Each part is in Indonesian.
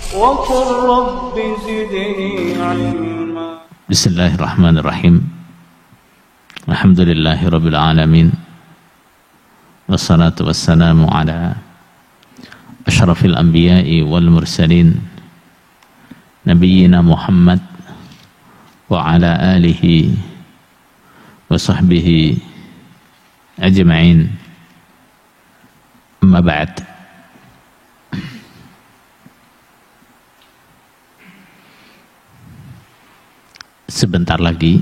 وقل رب زدني علما. بسم الله الرحمن الرحيم. الحمد لله رب العالمين، والصلاة والسلام على أشرف الأنبياء والمرسلين نبينا محمد وعلى آله وصحبه أجمعين. أما بعد، sebentar lagi,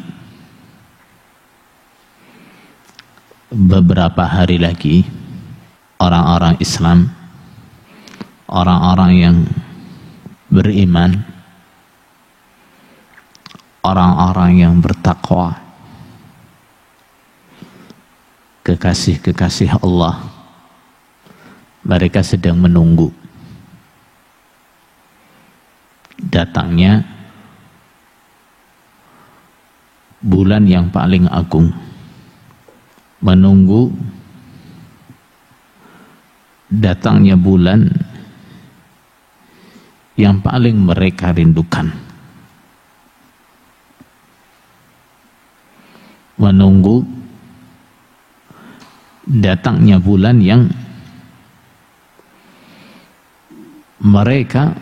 beberapa hari lagi, orang-orang Islam, orang-orang yang beriman, orang-orang yang bertakwa, kekasih-kekasih Allah, mereka sedang menunggu datangnya bulan yang paling agung, menunggu datangnya bulan yang paling mereka rindukan, menunggu datangnya bulan yang mereka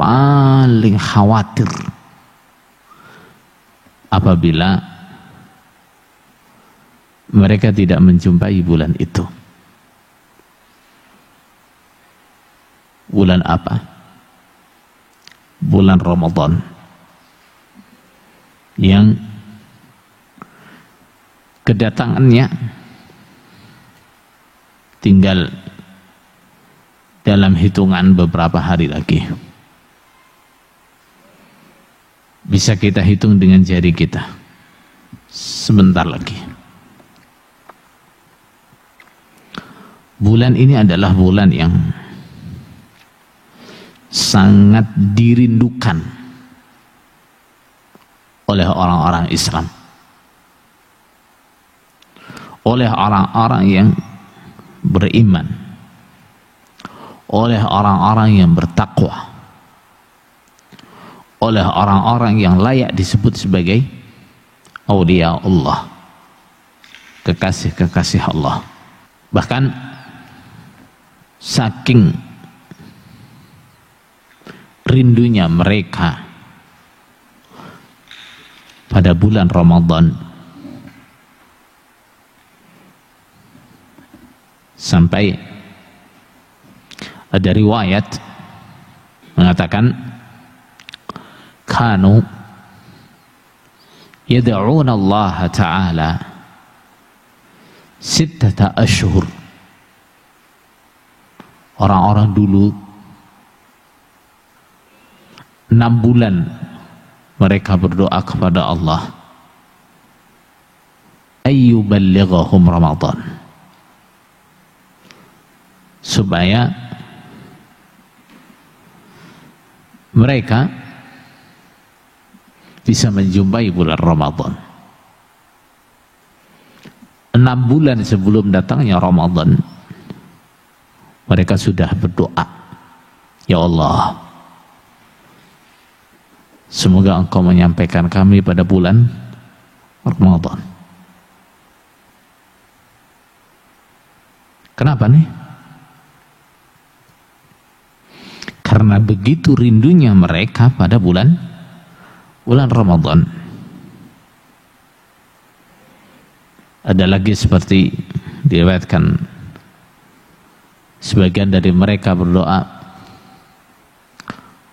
paling khawatir apabila mereka tidak menjumpai bulan itu. Bulan apa? Bulan Ramadan, yang kedatangannya tinggal dalam hitungan beberapa hari lagi. Bisa kita hitung dengan jari kita, sebentar lagi. Bulan ini adalah bulan yang sangat dirindukan oleh orang-orang Islam, oleh orang-orang yang beriman, oleh orang-orang yang bertakwa, oleh orang-orang yang layak disebut sebagai aulia Allah, kekasih-kekasih Allah. Bahkan saking rindunya mereka pada bulan Ramadan, sampai ada riwayat mengatakan kanu yad'una Allah Ta'ala sittata ashhur. Orang-orang dulu 6 bulan mereka berdoa kepada Allah ayyuballighahum Ramadan, supaya mereka bisa menjumpai bulan Ramadan. 6 bulan sebelum datangnya Ramadan, mereka sudah berdoa, ya Allah, semoga Engkau menyampaikan kami pada bulan Ramadan. Kenapa nih? Karena begitu rindunya mereka pada bulan Ramadan. Ada lagi seperti diriwayatkan, sebagian dari mereka berdoa,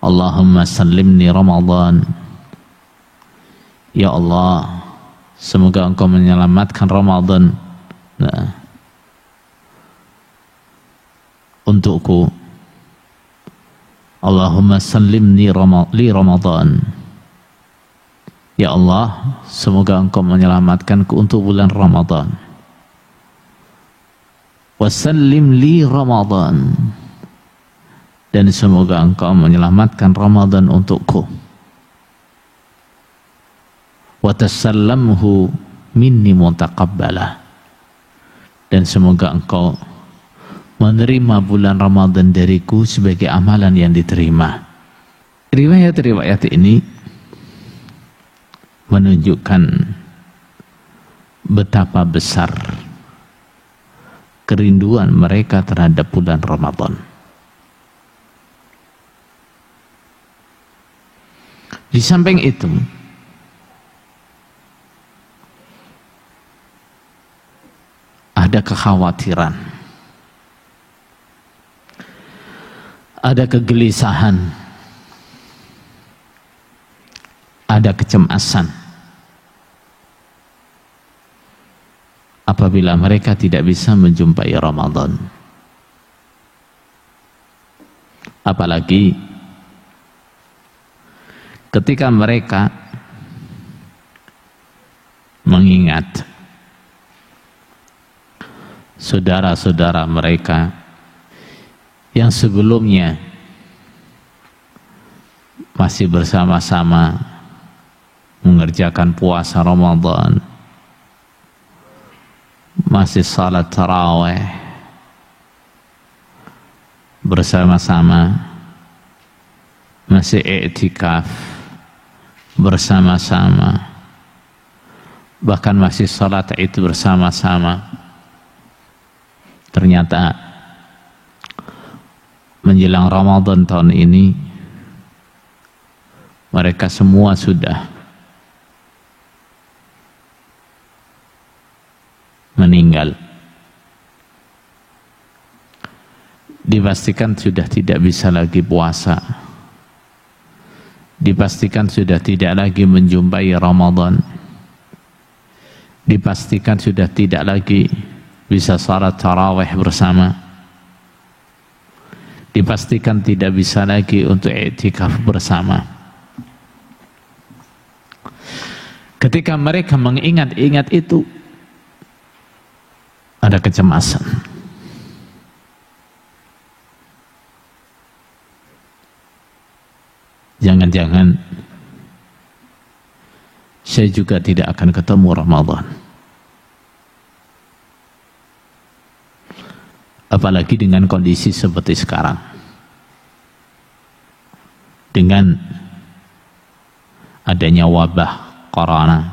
Allahumma sallimni Ramadan, ya Allah, semoga Engkau menyelamatkan Ramadan untukku. Allahumma sallimni li Ramadan, ya Allah, semoga Engkau menyelamatkanku untuk bulan Ramadan. Wasallim li Ramadan, dan semoga Engkau menyelamatkan Ramadan untukku. Watasallamhu minni mutaqabbalah, dan semoga Engkau menerima bulan Ramadan dariku sebagai amalan yang diterima. Riwayat-riwayat ini menunjukkan betapa besar kerinduan mereka terhadap bulan Ramadan. Di samping itu, ada kekhawatiran, ada kegelisahan, ada kecemasan apabila mereka tidak bisa menjumpai Ramadan. Apalagi ketika mereka mengingat saudara-saudara mereka yang sebelumnya masih bersama-sama mengerjakan puasa Ramadan, masih salat tarawih bersama-sama, masih i'tikaf bersama-sama, bahkan masih salat itu bersama-sama. Ternyata menjelang Ramadan tahun ini mereka semua sudah meninggal. Dipastikan sudah tidak bisa lagi puasa, dipastikan sudah tidak lagi menjumpai Ramadan, dipastikan sudah tidak lagi bisa salat tarawih bersama, dipastikan tidak bisa lagi untuk i'tikaf bersama. Ketika mereka mengingat-ingat itu, ada kecemasan. Jangan-jangan saya juga tidak akan ketemu Ramadan. Apalagi dengan kondisi seperti sekarang, dengan adanya wabah corona,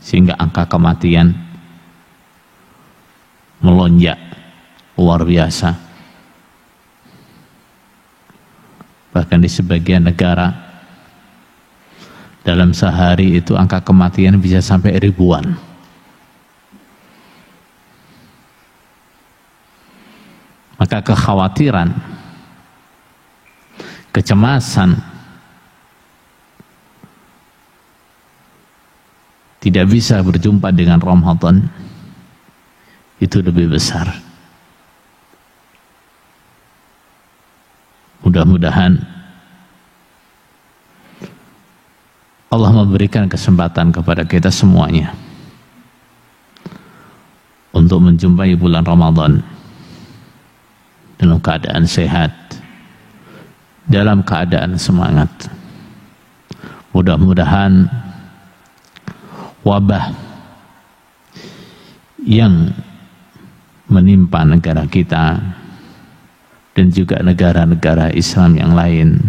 sehingga angka kematian melonjak luar biasa. Bahkan di sebagian negara dalam sehari itu angka kematian bisa sampai ribuan. Maka kekhawatiran, kecemasan, tidak bisa berjumpa dengan Ramadan itu lebih besar. Mudah-mudahan Allah memberikan kesempatan kepada kita semuanya untuk menjumpai bulan Ramadan dalam keadaan sehat, dalam keadaan semangat. Mudah-mudahan wabah yang menimpa negara kita dan juga negara-negara Islam yang lain,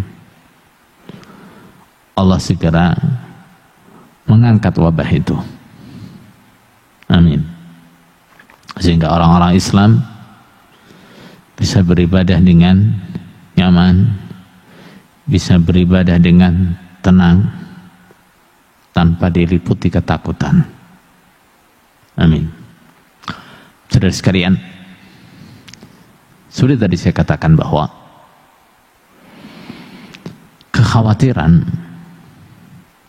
Allah segera mengangkat wabah itu. Amin. Sehingga orang-orang Islam bisa beribadah dengan nyaman, bisa beribadah dengan tenang, tanpa diliputi ketakutan. Amin. Saudara sekalian, sudah tadi saya katakan bahwa kekhawatiran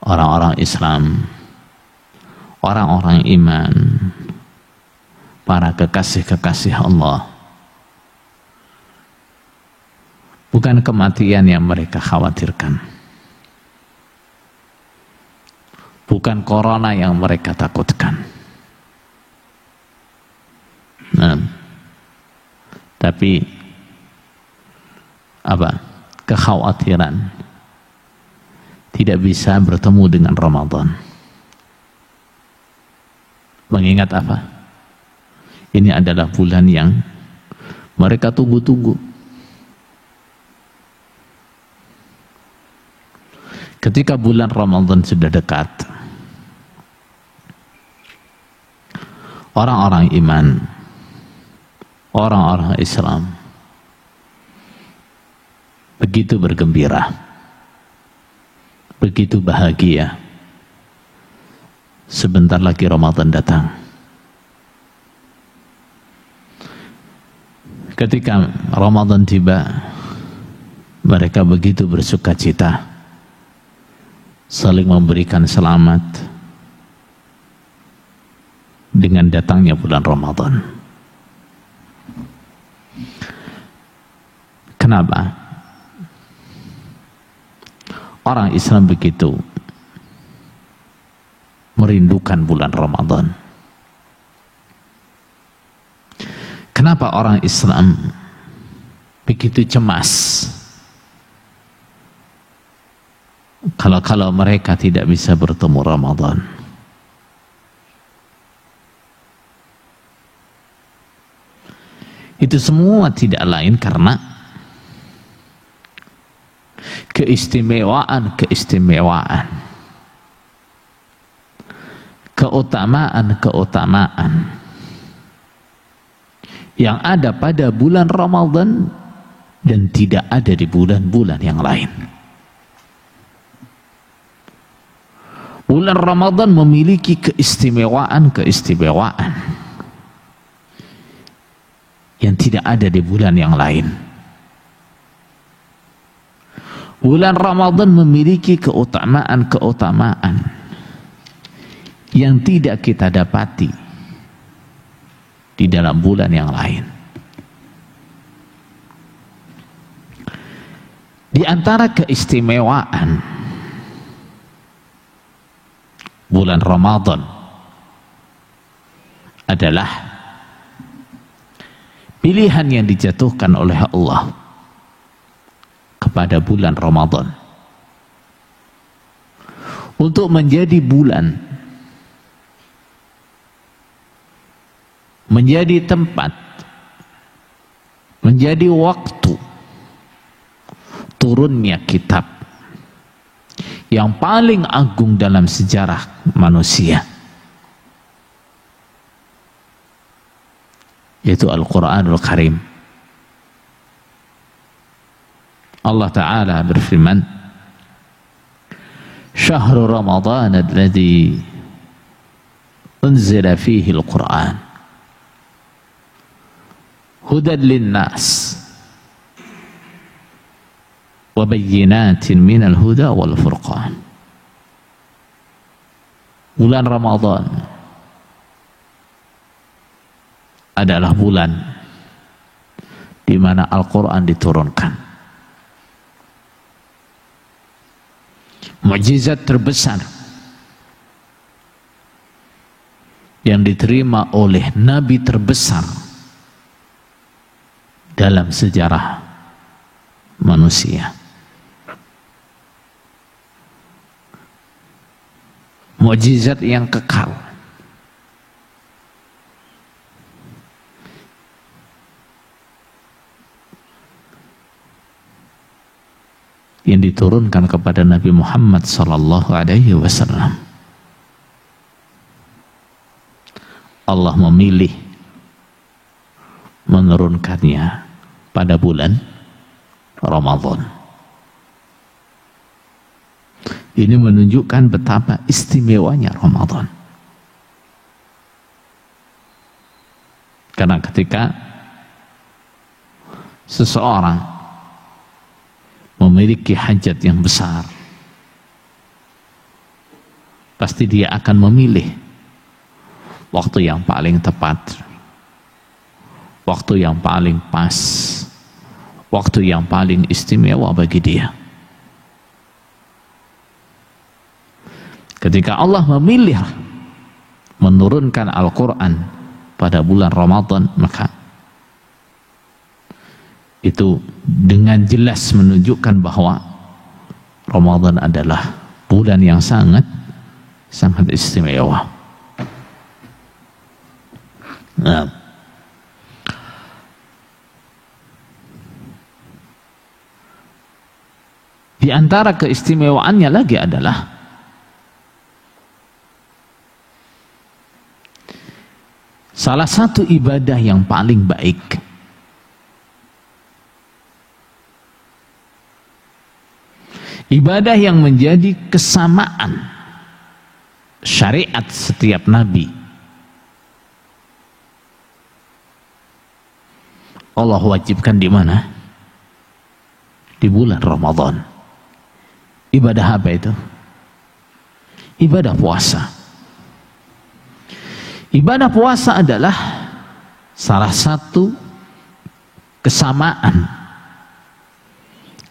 orang-orang Islam, orang-orang iman, para kekasih-kekasih Allah, bukan kematian yang mereka khawatirkan, bukan corona yang mereka takutkan, tapi apa? Kekhawatiran tidak bisa bertemu dengan Ramadan. Mengingat apa? Ini adalah bulan yang mereka tunggu-tunggu. Ketika bulan Ramadan sudah dekat, orang-orang iman, orang-orang Islam begitu bergembira, begitu bahagia. Sebentar lagi Ramadan datang. Ketika Ramadan tiba, mereka begitu bersuka cita, saling memberikan selamat dengan datangnya bulan Ramadan. Kenapa? Orang Islam begitu merindukan bulan Ramadan. Kenapa orang Islam begitu cemas kalau mereka tidak bisa bertemu Ramadan? Itu semua tidak lain karena keistimewaan, keutamaan yang ada pada bulan Ramadan dan tidak ada di bulan-bulan yang lain. Bulan Ramadan memiliki keistimewaan yang tidak ada di bulan yang lain. Bulan Ramadan memiliki keutamaan yang tidak kita dapati di dalam bulan yang lain. Di antara keistimewaan bulan Ramadan adalah pilihan yang dijatuhkan oleh Allah kepada bulan Ramadan untuk menjadi bulan, menjadi tempat, menjadi waktu turunnya kitab yang paling agung dalam sejarah manusia, yaitu Al-Quranul Karim. Allah Ta'ala berfirman, Syahrul Ramadan alladhi unzila fihi al-Quran hudan linnas wa bayyinatin minal huda wal furqan. Bulan Ramadan adalah bulan di mana Al-Quran diturunkan. Mukjizat terbesar yang diterima oleh Nabi terbesar dalam sejarah manusia. Mukjizat yang kekal. Yang diturunkan kepada Nabi Muhammad sallallahu alaihi wasallam. Allah memilih menurunkannya pada bulan Ramadan. Ini menunjukkan betapa istimewanya Ramadan. Karena ketika seseorang memiliki hajat yang besar, pasti dia akan memilih waktu yang paling tepat, waktu yang paling pas, waktu yang paling istimewa bagi dia. Ketika Allah memilih menurunkan Al-Quran pada bulan Ramadan, maka itu dengan jelas menunjukkan bahwa Ramadan adalah bulan yang sangat istimewa. Nah, di antara keistimewaannya lagi adalah salah satu ibadah yang paling baik ibadah yang menjadi kesamaan syariat setiap nabi. Allah wajibkan di mana? Di bulan Ramadan. Ibadah apa itu? Ibadah puasa. Ibadah puasa adalah salah satu kesamaan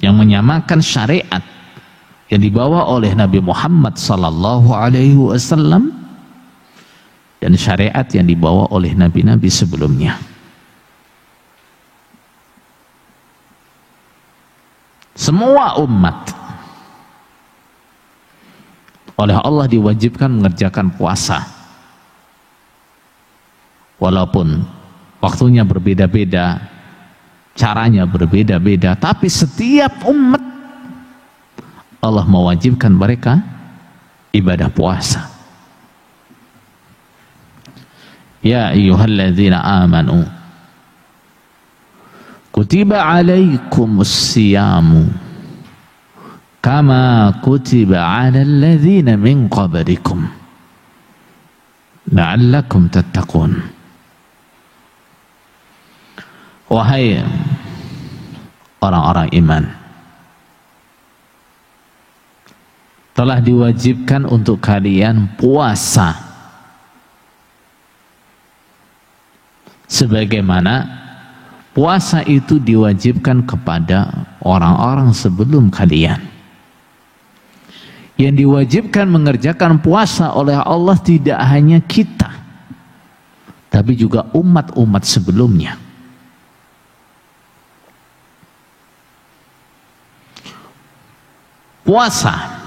yang menyamakan syariat yang dibawa oleh Nabi Muhammad sallallahu alaihi wasallam dan syariat yang dibawa oleh nabi-nabi sebelumnya. Semua umat oleh Allah diwajibkan mengerjakan puasa, walaupun waktunya berbeda-beda, caranya berbeda-beda, tapi setiap umat Allah mewajibkan mereka ibadah puasa. Ya ayyuhalladzina amanu kutiba alaikumus siyamu kama kutiba alal ladzina min qablikum la'allakum tattaqun. Wahai orang-orang iman, telah diwajibkan untuk kalian puasa sebagaimana puasa itu diwajibkan kepada orang-orang sebelum kalian. Yang diwajibkan mengerjakan puasa oleh Allah tidak hanya kita, tapi juga umat-umat sebelumnya. Puasa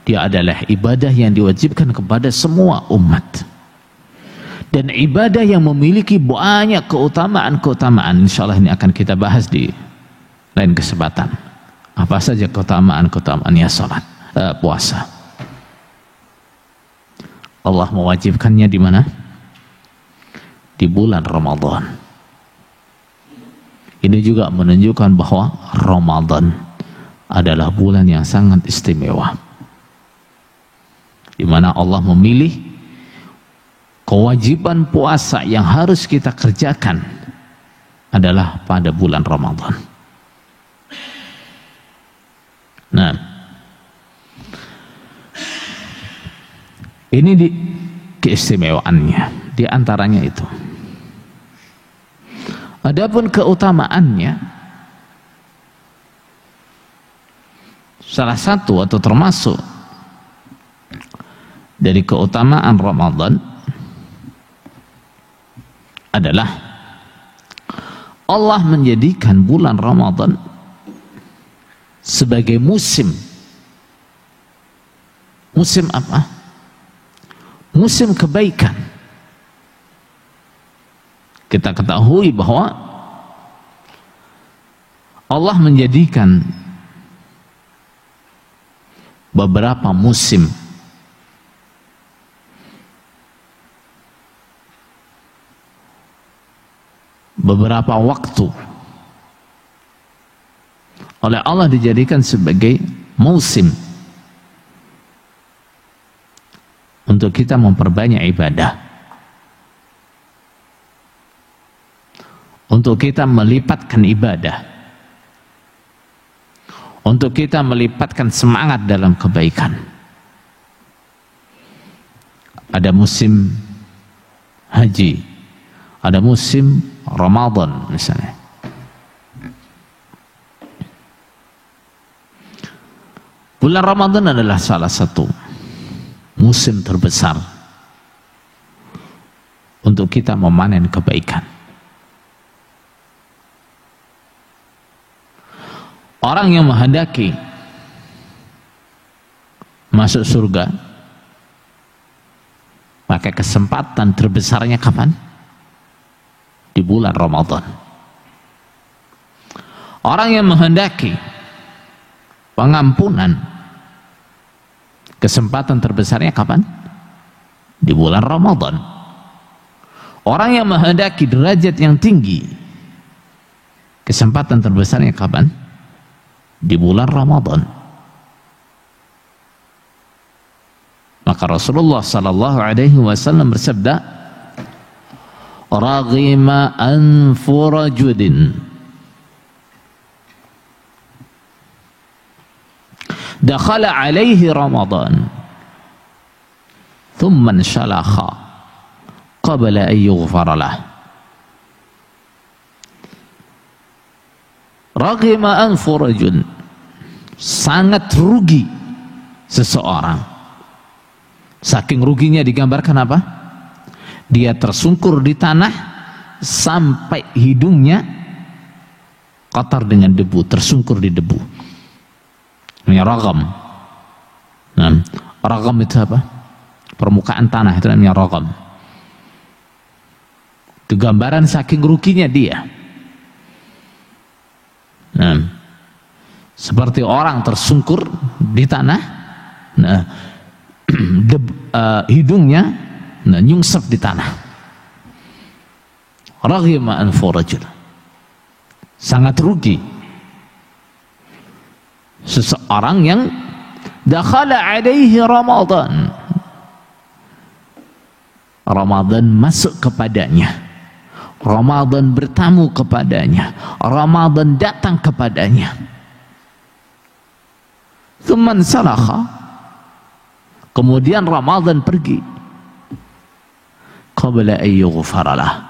dia adalah ibadah yang diwajibkan kepada semua umat, dan ibadah yang memiliki banyak keutamaan-keutamaan. Insyaallah ini akan kita bahas di lain kesempatan. Apa saja keutamaan-keutamaannya puasa. Allah mewajibkannya di mana? Di bulan Ramadan. Ini juga menunjukkan bahwa Ramadan adalah bulan yang sangat istimewa, di mana Allah memilih kewajiban puasa yang harus kita kerjakan adalah pada bulan Ramadan. Nah, ini keistimewaannya, di antaranya itu. Adapun keutamaannya, salah satu atau termasuk dari keutamaan Ramadan adalah Allah menjadikan bulan Ramadan sebagai musim. Musim apa? Musim kebaikan. Kita ketahui bahwa Allah menjadikan beberapa musim beberapa waktu oleh Allah dijadikan sebagai musim untuk kita memperbanyak ibadah, untuk kita melipatkan ibadah, untuk kita melipatkan semangat dalam kebaikan. Ada musim haji, ada musim Ramadan misalnya. Bulan Ramadan adalah salah satu musim terbesar untuk kita memanen kebaikan. Orang yang menghendaki masuk surga, maka maka kesempatan terbesarnya kapan? Di bulan Ramadan. Orang yang menghendaki pengampunan, kesempatan terbesarnya kapan? Di bulan Ramadan. Orang yang menghendaki derajat yang tinggi, kesempatan terbesarnya kapan? Di bulan Ramadan. Maka Rasulullah sallallahu alaihi wasallam bersabda, "Raghima anfu rajulin dakhala alaihi Ramadan thumma insalakha qabla an yughfara lah." Raghima anfu rajul, sangat rugi seseorang. Saking ruginya digambarkan apa? Dia tersungkur di tanah sampai hidungnya kotor dengan debu, tersungkur di debu. Namanya ragam. Nah, ragam itu apa? Permukaan tanah, itu namanya ragam. Itu gambaran saking ruginya dia. Nah, seperti orang tersungkur di tanah. Nah, hidungnya nyungsep di tanah. Raghima anfu rajul, sangat rugi seseorang yang dakhala alaihi Ramadan, Ramadan masuk kepadanya, Ramadan bertamu kepadanya, Ramadan datang kepadanya. Tsumman salakha, kemudian Ramadan pergi, qabla an yughfara lah,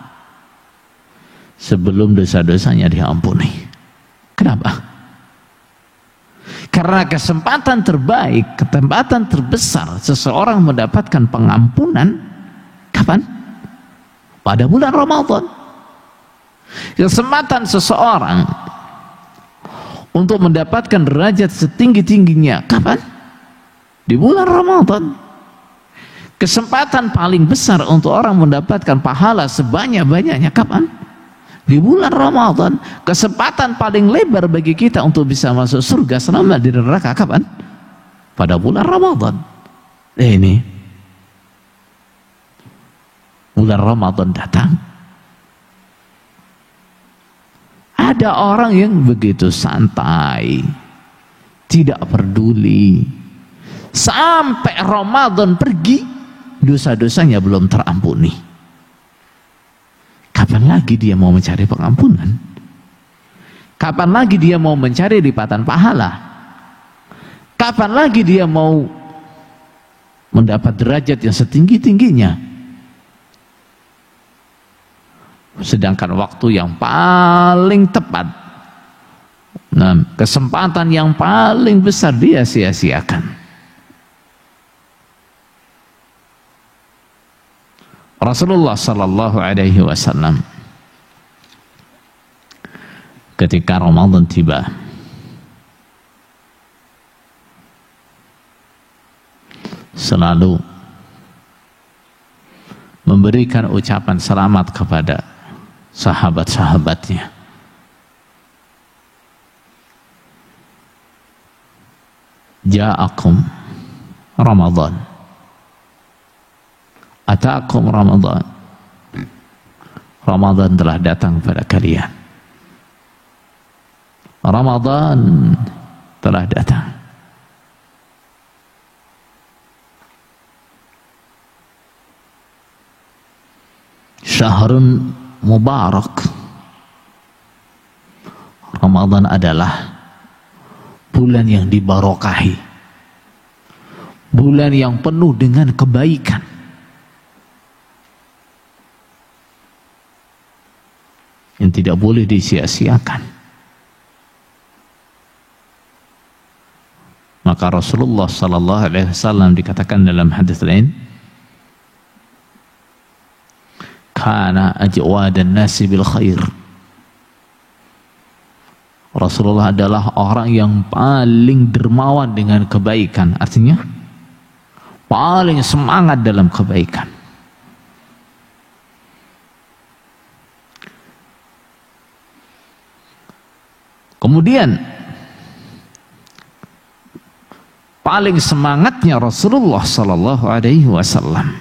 sebelum dosa-dosanya diampuni. Kenapa? Karena kesempatan terbaik, kesempatan terbesar seseorang mendapatkan pengampunan kapan? Pada bulan Ramadan. Kesempatan seseorang untuk mendapatkan derajat setinggi-tingginya kapan? Di bulan Ramadan. Kesempatan paling besar untuk orang mendapatkan pahala sebanyak-banyaknya kapan? Di bulan Ramadan. Kesempatan paling lebar bagi kita untuk bisa masuk surga selama di neraka kapan? Pada bulan Ramadan. Ini bulan Ramadan datang, ada orang yang begitu santai, tidak peduli, sampai Ramadan pergi, dosa-dosanya belum terampuni. Kapan lagi dia mau mencari pengampunan? Kapan lagi dia mau mencari lipatan pahala? Kapan lagi dia mau mendapat derajat yang setinggi-tingginya? Sedangkan waktu yang paling tepat, nah, kesempatan yang paling besar dia sia-siakan. Rasulullah sallallahu alaihi wasallam ketika Ramadan tiba, selalu memberikan ucapan selamat kepada sahabat-sahabatnya. Ja'akum Ramadan, ataakum Ramadan, Ramadan telah datang kepada kalian. Ramadan telah datang. Syahrun mubarak. Ramadan adalah bulan yang dibarokahi, bulan yang penuh dengan kebaikan. Yang tidak boleh disia-siakan. Maka Rasulullah sallallahu alaihi wasallam dikatakan dalam hadis lain, kana ajwadan nasi bil khair. Rasulullah adalah orang yang paling dermawan dengan kebaikan, artinya paling semangat dalam kebaikan. Kemudian paling semangatnya Rasulullah sallallahu alaihi wasallam,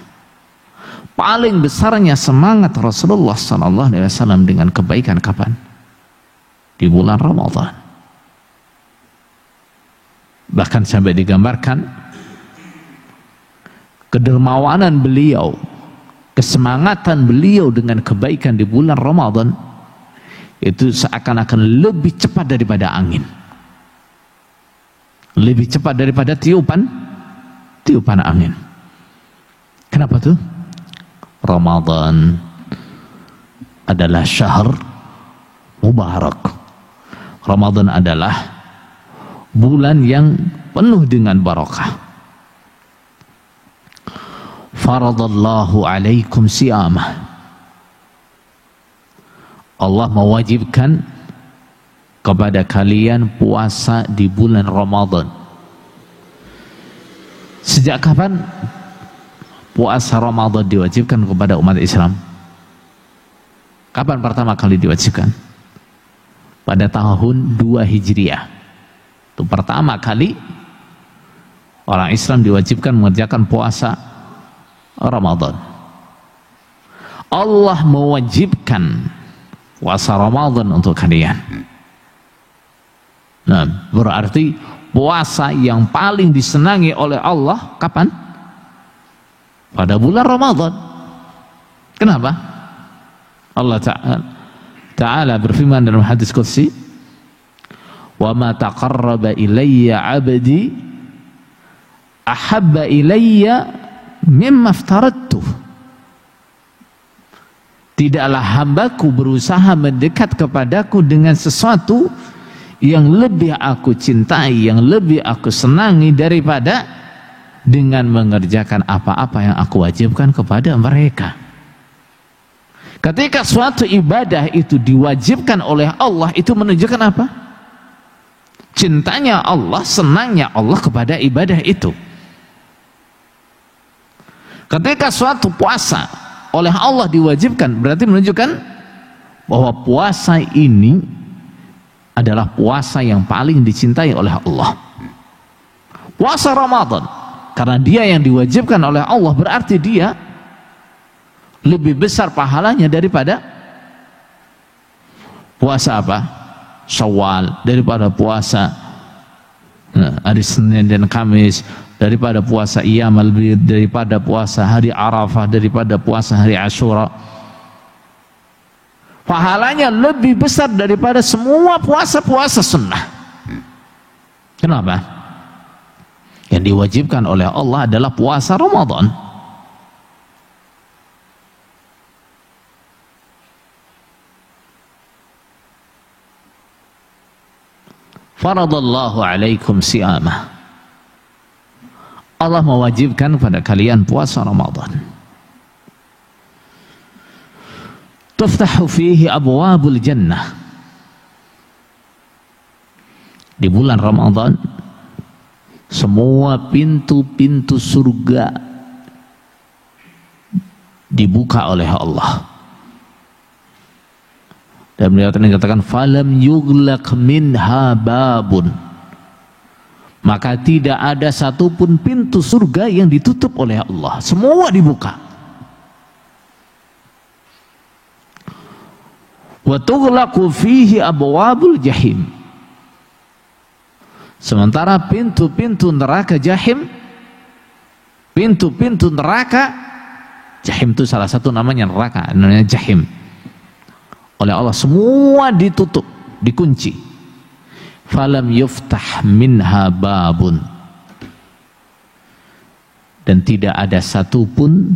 paling besarnya semangat Rasulullah sallallahu alaihi wasallam dengan kebaikan kapan? Di bulan Ramadan. Bahkan sampai digambarkan kedermawanan beliau, kesemangatan beliau dengan kebaikan di bulan Ramadan itu seakan-akan lebih cepat daripada angin, lebih cepat daripada tiupan angin. Kenapa tuh? Ramadan adalah syahr mubarak. Ramadan adalah bulan yang penuh dengan barakah. Faradallahu alaikum siyamah. Allah mewajibkan kepada kalian puasa di bulan Ramadan. Sejak kapan puasa Ramadan diwajibkan kepada umat Islam? Kapan pertama kali diwajibkan? Pada tahun 2 Hijriah. Itu pertama kali orang Islam diwajibkan mengerjakan puasa Ramadan. Allah mewajibkan puasa Ramadan untuk kalian. Nah, berarti puasa yang paling disenangi oleh Allah kapan? Pada bulan Ramadan. Kenapa? Allah Ta'ala berfirman dalam hadis qudsi, "Wa ma taqarraba ilayya 'abdi ahabba ilayya mimma aftaradtu." Tidaklah hambaku berusaha mendekat kepadaku dengan sesuatu yang lebih aku cintai, yang lebih aku senangi daripada dengan mengerjakan apa-apa yang aku wajibkan kepada mereka. Ketika suatu ibadah itu diwajibkan oleh Allah, itu menunjukkan apa? Cintanya Allah, senangnya Allah kepada ibadah itu. Ketika suatu puasa oleh Allah diwajibkan, berarti menunjukkan bahwa puasa ini adalah puasa yang paling dicintai oleh Allah. Puasa Ramadan, karena dia yang diwajibkan oleh Allah, berarti dia lebih besar pahalanya daripada puasa apa? Syawal, daripada puasa hari Senin dan Kamis, daripada puasa Iyamul Bid, daripada puasa hari Arafah, daripada puasa hari Asyura. Pahalanya lebih besar daripada semua puasa-puasa sunnah. Kenapa? Yang diwajibkan oleh Allah adalah puasa Ramadan. Faradallahu alaikum siyamah. Allah mewajibkan pada kalian puasa Ramadan. Tuftahu fihi abwabul jannah. Di bulan Ramadan semua pintu-pintu surga dibuka oleh Allah. Dan beliau dikatakan falam yughlaq minha babun. Maka tidak ada satupun pintu surga yang ditutup oleh Allah. Semua dibuka. Wa tughlaqu fihi abwabul jahim. Sementara pintu-pintu neraka jahim, pintu-pintu neraka jahim itu salah satu namanya neraka, namanya jahim. Oleh Allah semua ditutup, dikunci. Falam yuftah minha babun. Dan tidak ada satupun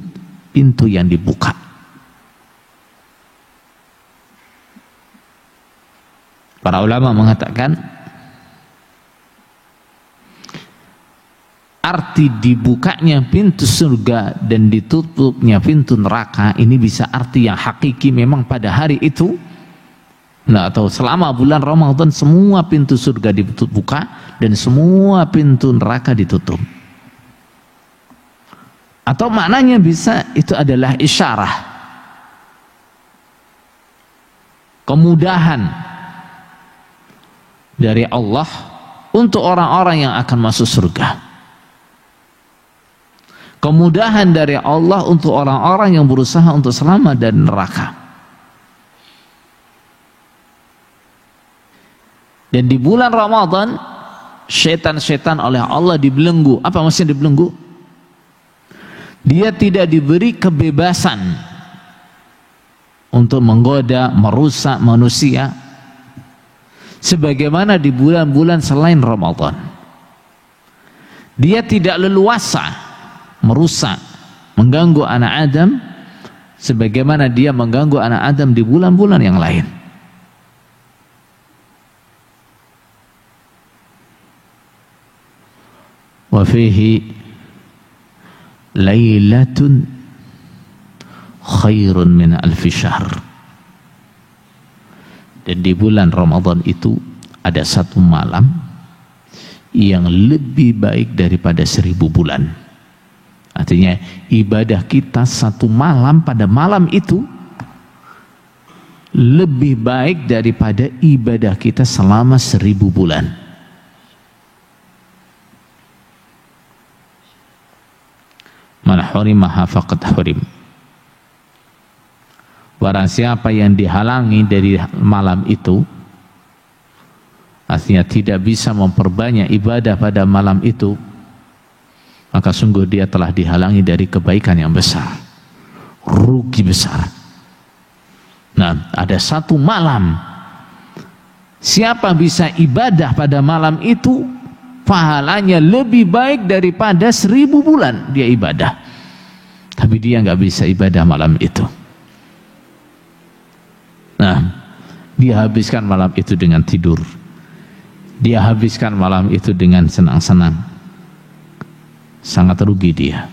pintu yang dibuka. Para ulama mengatakan arti dibukanya pintu surga dan ditutupnya pintu neraka ini bisa arti yang hakiki, memang pada hari itu atau selama bulan Ramadan semua pintu surga dibuka dan semua pintu neraka ditutup. Atau maknanya bisa itu adalah isyarah kemudahan dari Allah untuk orang-orang yang akan masuk surga. Kemudahan dari Allah untuk orang-orang yang berusaha untuk selamat dari neraka. Dan di bulan Ramadan, setan-setan oleh Allah dibelenggu. Apa maksudnya dibelenggu? Dia tidak diberi kebebasan untuk menggoda, merusak manusia sebagaimana di bulan-bulan selain Ramadan. Dia tidak leluasa merusak, mengganggu anak Adam sebagaimana dia mengganggu anak Adam di bulan-bulan yang lain. Wa fihi lailatun khairun min alfi syahr. Dan di bulan Ramadan itu ada satu malam yang lebih baik daripada 1000 bulan. Artinya ibadah kita satu malam pada malam itu lebih baik daripada ibadah kita selama 1000 bulan. Man hurimaha faqad hurim. Barang siapa yang dihalangi dari malam itu, artinya tidak bisa memperbanyak ibadah pada malam itu, maka sungguh dia telah dihalangi dari kebaikan yang besar, rugi besar. Nah, ada satu malam, siapa bisa ibadah pada malam itu, pahalanya lebih baik daripada 1000 bulan dia ibadah. Tapi dia nggak bisa ibadah malam itu. Nah, dia habiskan malam itu dengan tidur. Dia habiskan malam itu dengan senang-senang. Sangat rugi dia.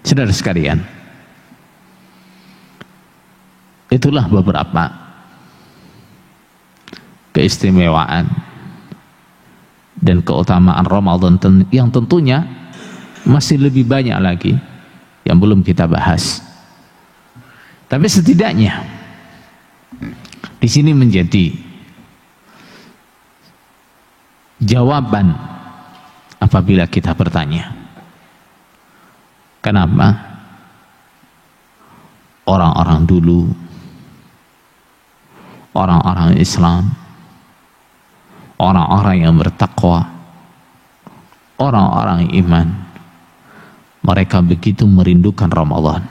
Saudara sekalian, itulah beberapa keistimewaan dan keutamaan Ramadan yang tentunya masih lebih banyak lagi yang belum kita bahas. Tapi setidaknya di sini menjadi jawaban apabila kita bertanya, kenapa orang-orang dulu, orang-orang Islam, orang-orang yang bertakwa, orang-orang iman, mereka begitu merindukan Ramadan?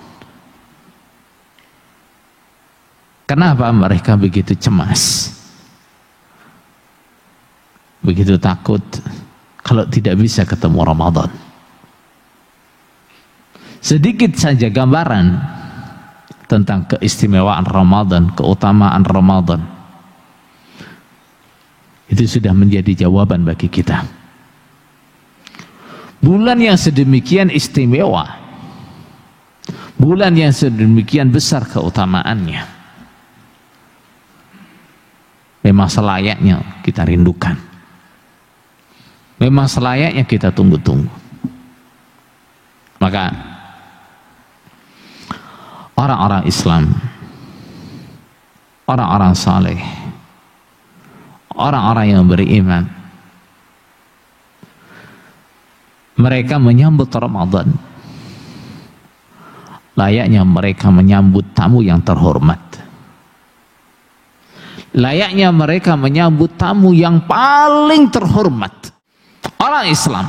Kenapa mereka begitu cemas, begitu takut kalau tidak bisa ketemu Ramadan? Sedikit saja gambaran tentang keistimewaan Ramadan, keutamaan Ramadan, itu sudah menjadi jawaban bagi kita. Bulan yang sedemikian istimewa, bulan yang sedemikian besar keutamaannya, memang selayaknya kita rindukan, memang selayaknya kita tunggu-tunggu. Maka orang-orang Islam, orang-orang saleh, orang-orang yang beriman, mereka menyambut Ramadan layaknya mereka menyambut tamu yang terhormat, layaknya mereka menyambut tamu yang paling terhormat. Orang Islam,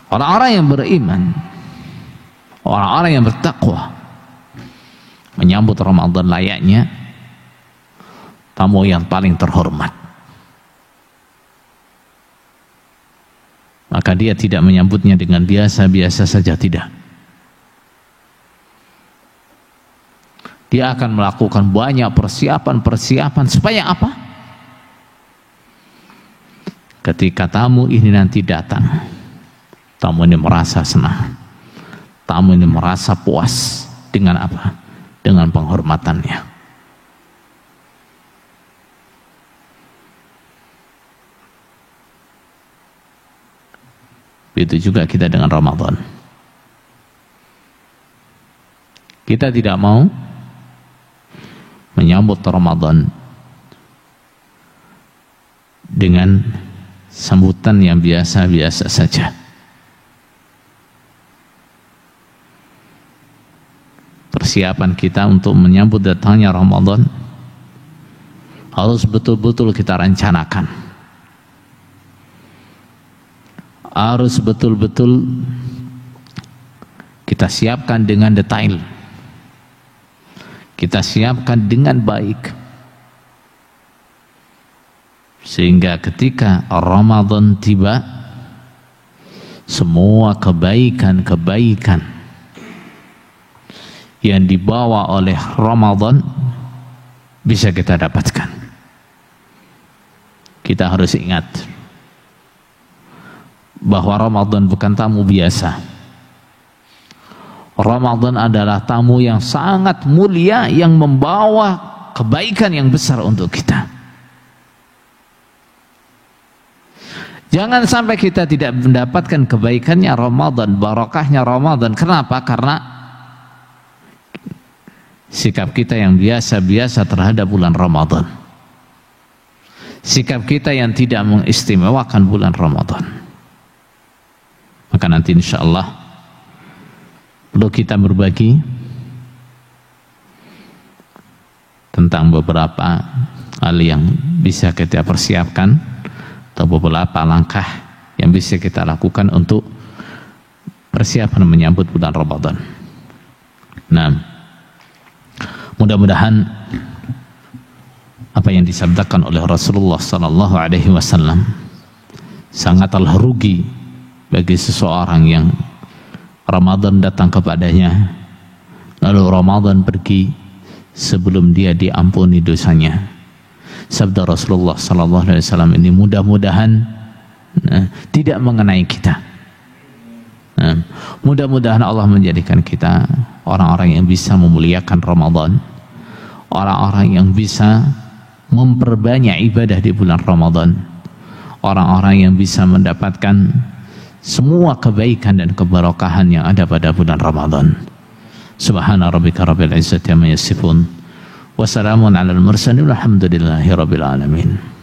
orang-orang yang beriman, orang-orang yang bertakwa menyambut Ramadan layaknya tamu yang paling terhormat. Maka dia tidak menyambutnya dengan biasa-biasa saja, tidak. Dia akan melakukan banyak persiapan-persiapan supaya apa? Ketika tamu ini nanti datang, tamu ini merasa senang, tamu ini merasa puas dengan apa? Dengan penghormatannya. Begitu juga kita dengan Ramadan. Kita tidak mau menyambut Ramadan dengan sambutan yang biasa-biasa saja. Persiapan kita untuk menyambut datangnya Ramadan harus betul-betul kita rencanakan. Harus betul-betul kita siapkan dengan detail. Kita siapkan dengan baik. Sehingga ketika Ramadan tiba, semua kebaikan-kebaikan yang dibawa oleh Ramadan bisa kita dapatkan. Kita harus ingat bahwa Ramadan bukan tamu biasa. Ramadan adalah tamu yang sangat mulia yang membawa kebaikan yang besar untuk kita. Jangan sampai kita tidak mendapatkan kebaikannya Ramadan, barakahnya Ramadan. Kenapa? Karena sikap kita yang biasa-biasa terhadap bulan Ramadan. Sikap kita yang tidak mengistimewakan bulan Ramadan. Maka nanti insya Allah perlu kita berbagi tentang beberapa hal yang bisa kita persiapkan atau beberapa langkah yang bisa kita lakukan untuk persiapan menyambut bulan Ramadan. Nah, mudah-mudahan apa yang disabdakan oleh Rasulullah sallallahu alaihi wasallam sangatlah rugi bagi seseorang yang Ramadan datang kepadanya lalu Ramadan pergi sebelum dia diampuni dosanya. Sabda Rasulullah sallallahu alaihi wasallam ini mudah-mudahan tidak mengenai kita. Mudah-mudahan Allah menjadikan kita orang-orang yang bisa memuliakan Ramadan, orang-orang yang bisa memperbanyak ibadah di bulan Ramadan, orang-orang yang bisa mendapatkan semua kebaikan dan keberkahan yang ada pada bulan Ramadan. Subhana rabbika rabbil izzati amma yasifun wa salamun alal mursalin walhamdulillahi rabbil alamin.